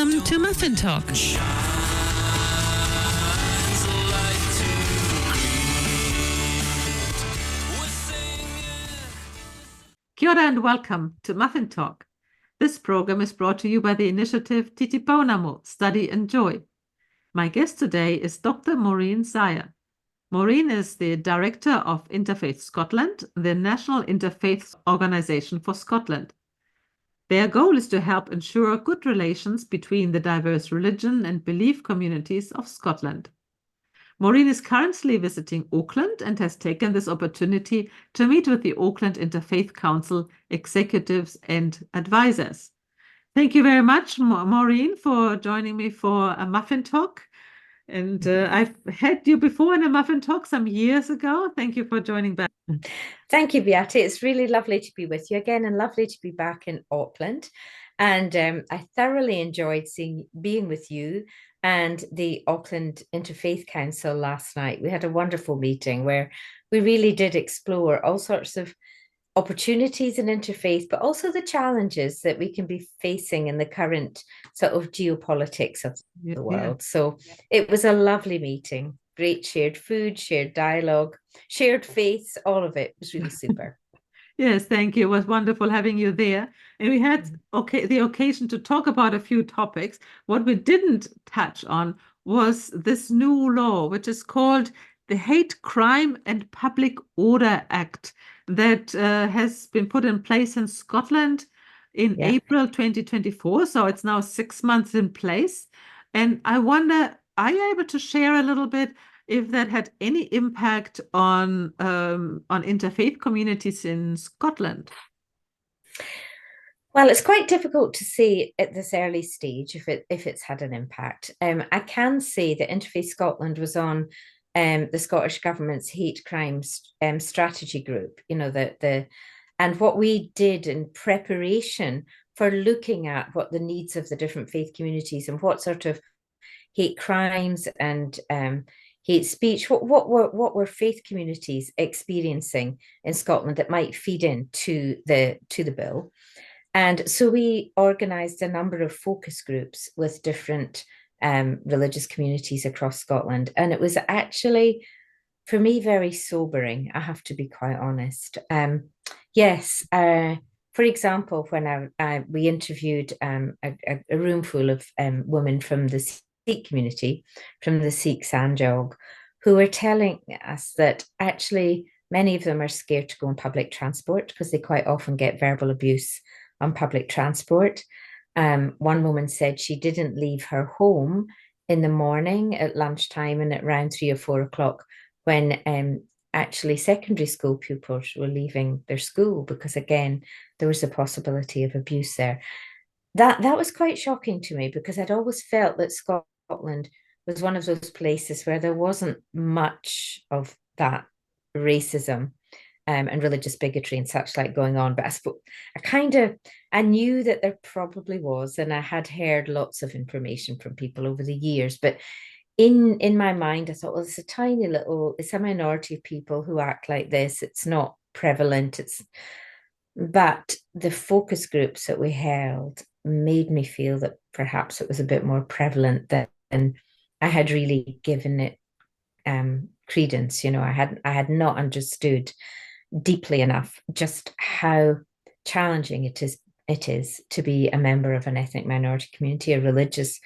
Welcome to Muffin Talk. Kia ora and welcome to Muffin Talk. This program is brought to you by the initiative Titipounamu, Study and Joy. My guest today is Dr. Maureen Sier. Maureen is the director of Interfaith Scotland, the national interfaith organization for Scotland. Their goal is to help ensure good relations between the diverse religion and belief communities of Scotland. Maureen is currently visiting Auckland and has taken this opportunity to meet with the Auckland Interfaith Council executives and advisors. Thank you very much, Maureen, for joining me for a Muffin Talk. And I've had you before in a Muffin Talk some years ago. Thank you for joining back. Thank you, Beate. It's really lovely to be with you again and lovely to be back in Auckland. And I thoroughly enjoyed being with you and the Auckland Interfaith Council last night. We had a wonderful meeting where we really did explore all sorts of opportunities in interfaith, but also the challenges that we can be facing in the current sort of geopolitics of the world. So it was a lovely meeting. Great shared food, shared dialogue, shared faiths, all of it was really super. Yes, thank you. It was wonderful having you there. And we had the occasion to talk about a few topics. What we didn't touch on was this new law, which is called the Hate Crime and Public Order Act that has been put in place in Scotland in April 2024. So it's now 6 months in place. And I wonder, are you able to share a little bit if that had any impact on interfaith communities in Scotland? Well, it's quite difficult to say at this early stage if it's had an impact. I can say that Interfaith Scotland was on the Scottish Government's hate crimes strategy group. You know, and what we did in preparation for looking at what the needs of the different faith communities and what sort of hate crimes and hate speech, what were faith communities experiencing in Scotland that might feed into the bill. And so we organised a number of focus groups with different religious communities across Scotland. And it was actually, for me, very sobering, I have to be quite honest. For example, when we interviewed a room full of women from the Sikh community, from the Sikh Sanjog, who were telling us that actually many of them are scared to go on public transport because they quite often get verbal abuse on public transport. One woman said she didn't leave her home in the morning at lunchtime and at around 3 or 4 o'clock when actually secondary school pupils were leaving their school because, again, there was a possibility of abuse there. That was quite shocking to me because I'd always felt that Scotland was one of those places where there wasn't much of that racism and religious bigotry and such like going on. But I knew that there probably was, and I had heard lots of information from people over the years. But in my mind, I thought, well, it's a minority of people who act like this. It's not prevalent. But the focus groups that we held made me feel that perhaps it was a bit more prevalent than I had really given it credence. You know, I had not understood deeply enough just how challenging it is to be a member of an ethnic minority community, a religious,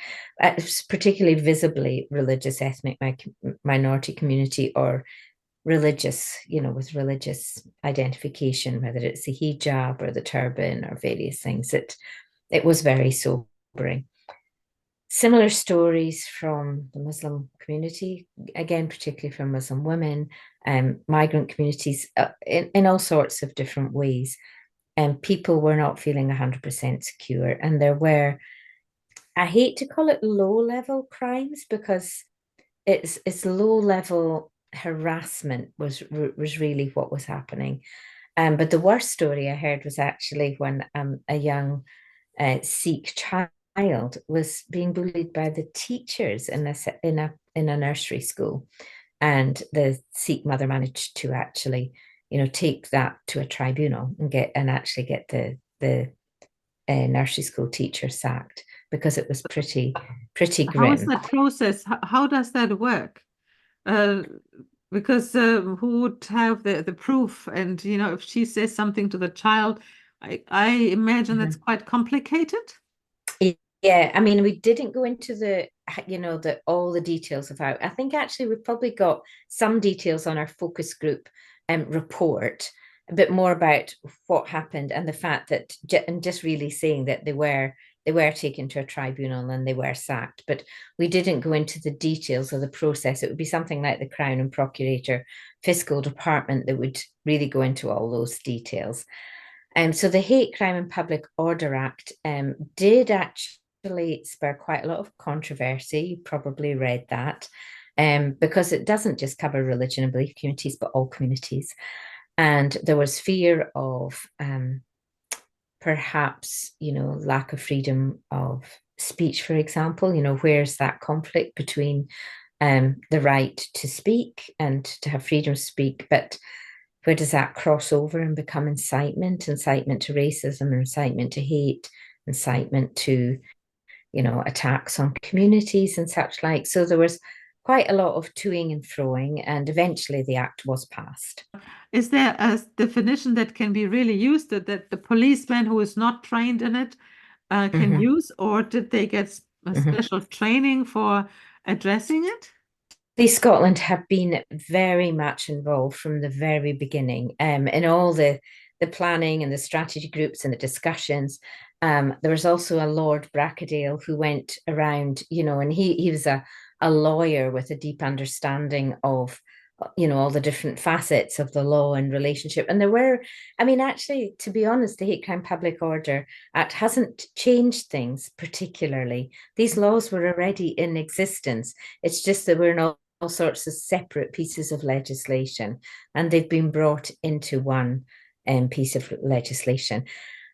particularly visibly religious ethnic minority community, or religious, you know, with religious identification, whether it's the hijab or the turban or various things. It was very sobering. Similar stories from the Muslim community, again, particularly from Muslim women, migrant communities, in all sorts of different ways. And people were not feeling 100% secure. And there were, I hate to call it low-level crimes because it's low-level harassment was really what was happening. But the worst story I heard was actually when a young Sikh child was being bullied by the teachers in a nursery school, and the Sikh mother managed to actually, you know, take that to a tribunal and actually get the nursery school teacher sacked because it was pretty How is grim. that process? How does that work? Uh, because who would have the proof? And, if she says something to the child, I imagine that's quite complicated. Yeah, I mean, we didn't go into the all the details of how. I think actually we've probably got some details on our focus group report, a bit more about what happened and the fact that, and just really saying that they were taken to a tribunal and they were sacked. But we didn't go into the details of the process. It would be something like the Crown and Procurator Fiscal Department that would really go into all those details. So the Hate Crime and Public Order Act did actually spur quite a lot of controversy. You probably read that, because it doesn't just cover religion and belief communities, but all communities. And there was fear of perhaps, lack of freedom of speech, for example. Where's that conflict between the right to speak and to have freedom of speak, but where does that cross over and become incitement to racism, incitement to hate, incitement to, attacks on communities and such like. So there was quite a lot of toing and froing, and eventually the act was passed. Is there a definition that can be really used that the policeman who is not trained in it can use, or did they get a special training for addressing it? Interfaith Scotland have been very much involved from the very beginning, in all the planning and the strategy groups and the discussions. There was also a Lord Brackadale who went around, and he was a lawyer with a deep understanding of, all the different facets of the law and relationship. And there were, I mean, actually, to be honest, the Hate Crime Public Order Act hasn't changed things particularly. These laws were already in existence. It's just that we're not all sorts of separate pieces of legislation, and they've been brought into one piece of legislation.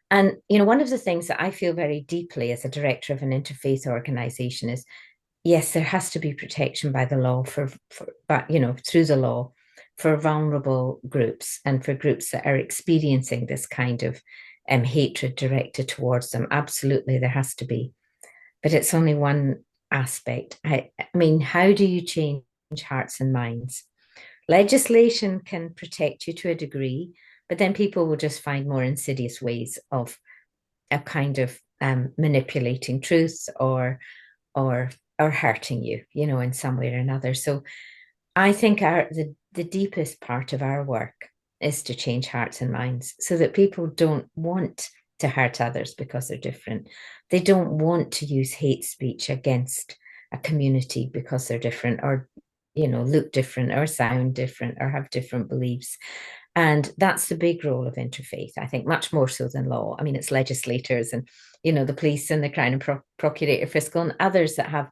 And one of the things that I feel very deeply as a director of an interfaith organization is, yes, there has to be protection by the law but through the law for vulnerable groups and for groups that are experiencing this kind of hatred directed towards them. Absolutely, there has to be, but it's only one aspect. I mean, how do you change hearts and minds? Legislation can protect you to a degree, but then people will just find more insidious ways of a kind of manipulating truth or hurting you, in some way or another. So I think the deepest part of our work is to change hearts and minds so that people don't want to hurt others because they're different. They don't want to use hate speech against a community because they're different, or look different, or sound different, or have different beliefs. And that's the big role of interfaith, I think, much more so than law. I mean, it's legislators and the police and the Crown and Procurator Fiscal and others that have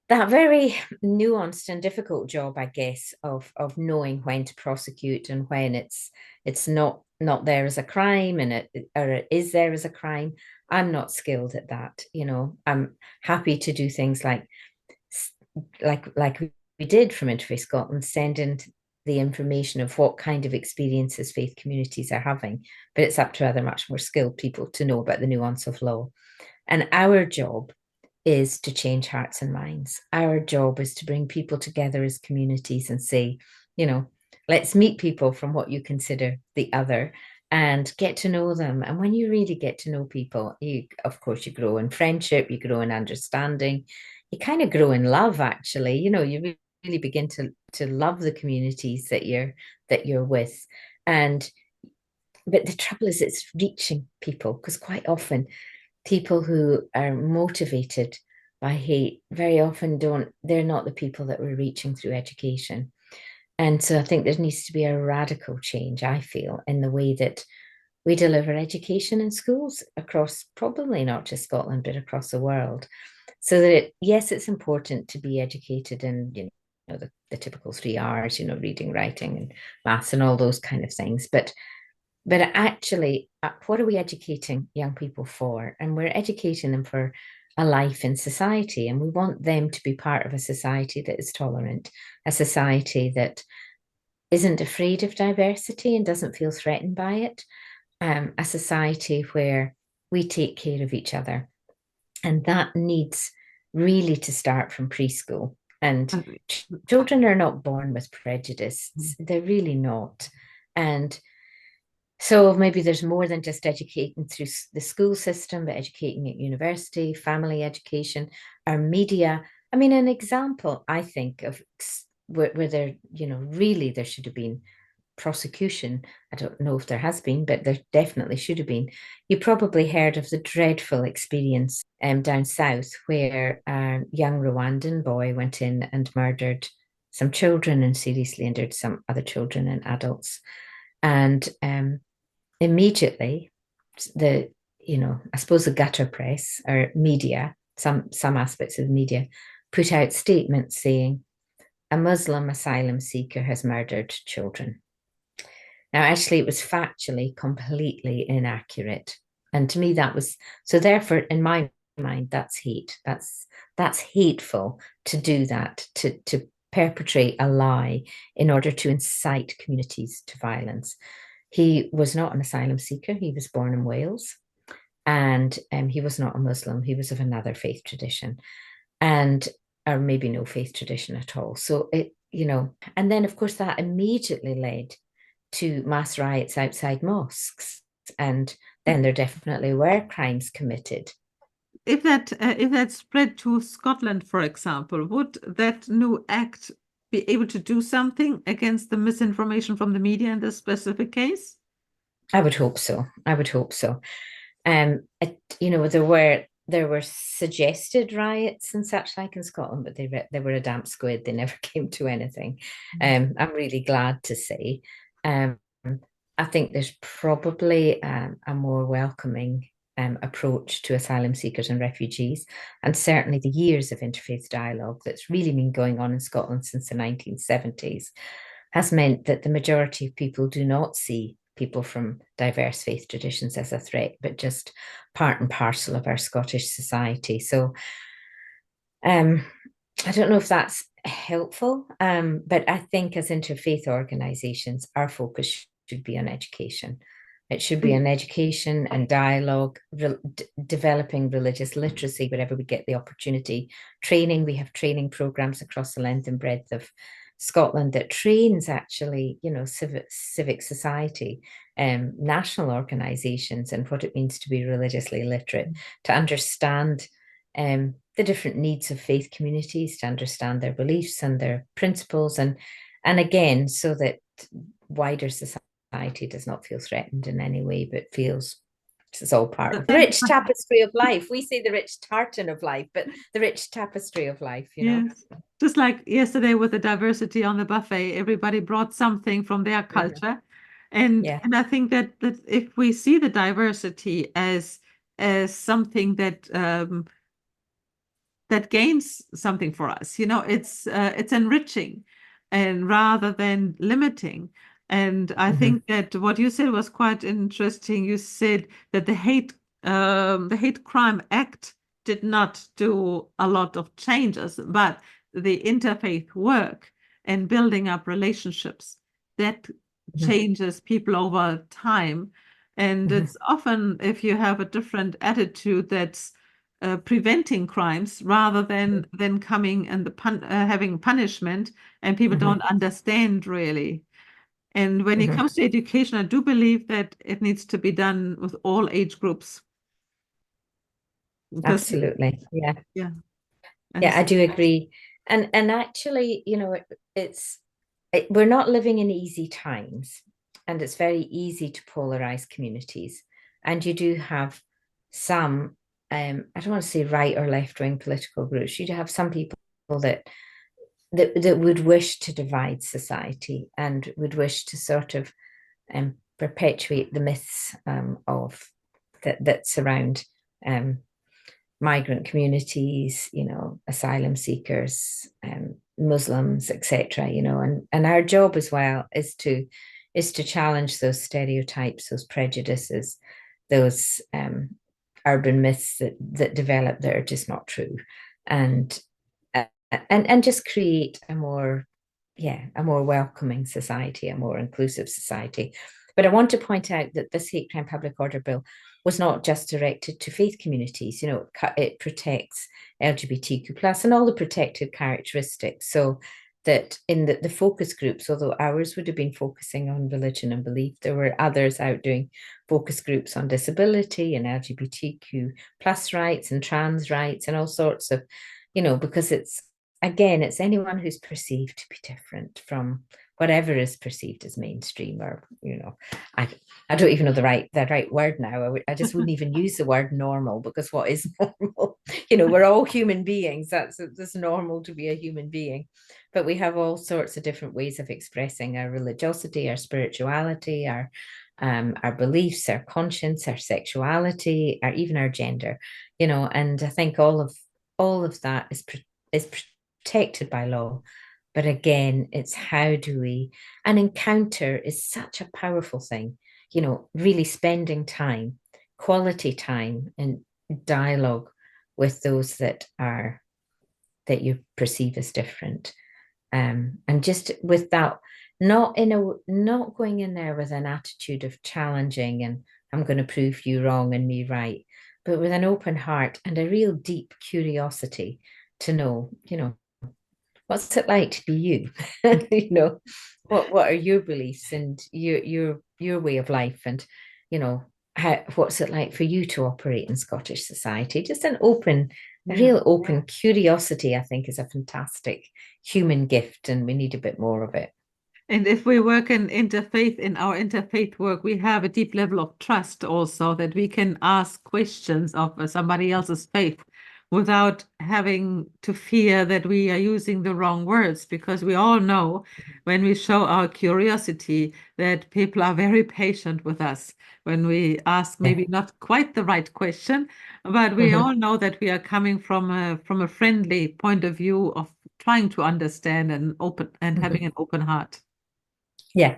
that very nuanced and difficult job, I guess, of knowing when to prosecute and when it's not there as a crime, and it is there as a crime. I'm not skilled at that. I'm happy to do things like we did from Interfaith Scotland, send in the information of what kind of experiences faith communities are having, but it's up to other much more skilled people to know about the nuance of law. And our job is to change hearts and minds. Our job is to bring people together as communities and say, let's meet people from what you consider the other and get to know them. And when you really get to know people, of course, you grow in friendship, you grow in understanding, you kind of grow in love, actually. You really begin to love the communities that you're with. But the trouble is it's reaching people, because quite often people who are motivated by hate very often they're not the people that we're reaching through education. And so I think there needs to be a radical change, I feel, in the way that we deliver education in schools across, probably not just Scotland, but across the world. So that, yes, it's important to be educated in, the typical 3 R's, reading, writing, and maths, and all those kind of things. But actually, what are we educating young people for? And we're educating them for a life in society. And we want them to be part of a society that is tolerant, a society that isn't afraid of diversity and doesn't feel threatened by it, a society where we take care of each other. And that needs really to start from preschool. And Uh, children are not born with prejudice. They're really not. And so maybe there's more than just educating through the school system, but educating at university, family education, our media. I mean, an example, I think, of where there, really there should have been prosecution. I don't know if there has been, but there definitely should have been. You probably heard of the dreadful experience down south where a young Rwandan boy went in and murdered some children and seriously injured some other children and adults. And immediately, I suppose the gutter press or media, some aspects of the media, put out statements saying a Muslim asylum seeker has murdered children. Now, actually, it was factually completely inaccurate. And to me, that was so. Therefore, in my mind, that's hate. That's hateful to do that, to perpetrate a lie in order to incite communities to violence. He was not an asylum seeker. He was born in Wales, and he was not a Muslim. He was of another faith tradition, and or maybe no faith tradition at all. So and then of course that immediately led to mass riots outside mosques, and then there definitely were crimes committed. If that spread to Scotland, for example, would that new act be able to do something against the misinformation from the media in this specific case? I would hope so. I would hope so. There were suggested riots and such like in Scotland, but they were a damp squid. They never came to anything. I'm really glad to say. I think there's probably a more welcoming approach to asylum seekers and refugees, and certainly the years of interfaith dialogue that's really been going on in Scotland since the 1970s has meant that the majority of people do not see people from diverse faith traditions as a threat, but just part and parcel of our Scottish society. So I don't know if that's helpful, but I think as interfaith organisations, our focus should be on education. It should be on education and dialogue, developing religious literacy wherever we get the opportunity. Training, we have training programs across the length and breadth of Scotland that trains actually, civic society, national organisations, and what it means to be religiously literate, to understand the different needs of faith communities, to understand their beliefs and their principles, and again, so that wider society does not feel threatened in any way, but feels this is all part of the rich tapestry of life. We say the rich tartan of life, but the rich tapestry of life, Yes. Just like yesterday with the diversity on the buffet, everybody brought something from their culture. And I think that if we see the diversity as something that that gains something for us, it's enriching and rather than limiting. And I think that what you said was quite interesting. You said that the Hate Crime Act did not do a lot of changes, but the interfaith work and building up relationships that changes people over time. And it's often if you have a different attitude that's preventing crimes rather than coming and having punishment, and people don't understand really. And when it comes to education, I do believe that it needs to be done with all age groups. Absolutely. Yeah. Yeah. Yeah, I do agree. And actually, we're not living in easy times, and it's very easy to polarize communities. And you do have some, I don't want to say right or left wing political groups. You do have some people that would wish to divide society and would wish to sort of perpetuate the myths of that surround migrant communities, asylum seekers, Muslims, etc. And our job as well is to challenge those stereotypes, those prejudices, those urban myths that develop that are just not true, and just create a more welcoming society, a more inclusive society. But I want to point out that this hate crime public order bill was not just directed to faith communities. It protects LGBTQ plus and all the protected characteristics. So that in the focus groups, although ours would have been focusing on religion and belief, there were others out doing focus groups on disability and LGBTQ plus rights and trans rights and all sorts of, because it's anyone who's perceived to be different from whatever is perceived as mainstream, or I don't even know the right word now. I just wouldn't even use the word normal, because what is normal? We're all human beings. That's normal to be a human being, but we have all sorts of different ways of expressing our religiosity, our spirituality, our beliefs, our conscience, our sexuality, even our gender. And I think all of that is protected by law. But again, it's how do we, an encounter is such a powerful thing, really spending time, quality time and dialogue with those that you perceive as different. And just with that, not going in there with an attitude of challenging and I'm going to prove you wrong and me right, but with an open heart and a real deep curiosity to know, what's it like to be you? What are your beliefs and your way of life, and what's it like for you to operate in Scottish society? Just a real open curiosity, I think, is a fantastic human gift, and we need a bit more of it. And if we work in our interfaith work, we have a deep level of trust also, that we can ask questions of somebody else's faith without having to fear that we are using the wrong words, because we all know when we show our curiosity that people are very patient with us when we ask maybe not quite the right question, but we all know that we are coming from a friendly point of view of trying to understand and having an open heart. Yeah,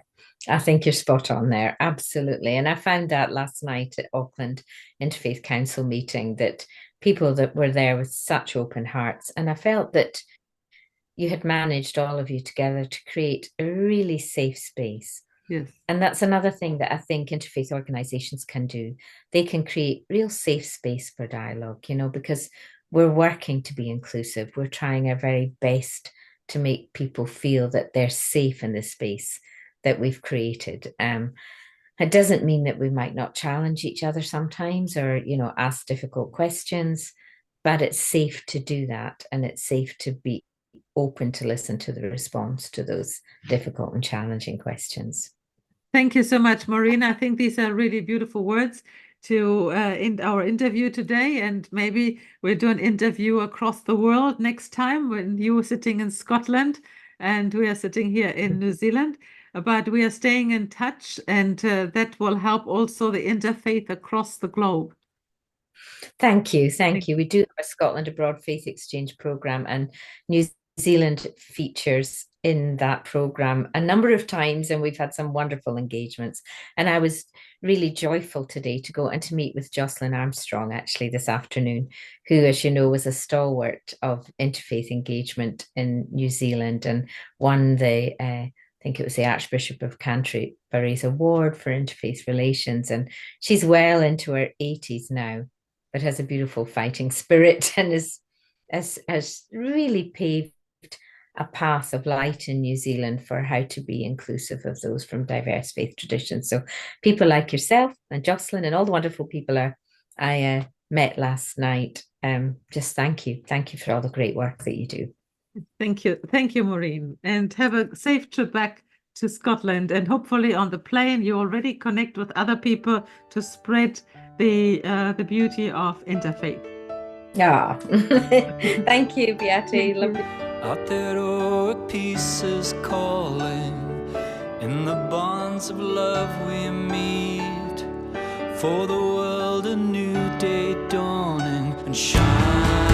I think you're spot on there. Absolutely. And I found that last night at Auckland Interfaith Council meeting, that people that were there with such open hearts. And I felt that you had managed, all of you together, to create a really safe space. Yes. And that's another thing that I think interfaith organizations can do. They can create real safe space for dialogue, because we're working to be inclusive. We're trying our very best to make people feel that they're safe in this space that we've created. It doesn't mean that we might not challenge each other sometimes, or, ask difficult questions, but it's safe to do that. And it's safe to be open to listen to the response to those difficult and challenging questions. Thank you so much, Maureen. I think these are really beautiful words to end our interview today. And maybe we'll do an interview across the world next time, when you are sitting in Scotland and we are sitting here in New Zealand. But we are staying in touch, and that will help also the interfaith across the globe. Thank you. We do have a Scotland Abroad Faith Exchange programme, and New Zealand features in that programme a number of times, and we've had some wonderful engagements. And I was really joyful today to go and to meet with Jocelyn Armstrong, actually, this afternoon, who, as you know, was a stalwart of interfaith engagement in New Zealand and won I think it was the Archbishop of Canterbury's award for interfaith relations. And she's well into her 80s now, but has a beautiful fighting spirit and has really paved a path of light in New Zealand for how to be inclusive of those from diverse faith traditions. So people like yourself and Jocelyn and all the wonderful people I met last night, just thank you. Thank you for all the great work that you do. Thank you. Thank you, Maureen. And have a safe trip back to Scotland. And hopefully on the plane, you already connect with other people to spread the beauty of interfaith. Yeah. Thank you, Beate. Lovely. Out there, oh, peace is calling. In the bonds of love we meet. For the world, a new day dawning and shine.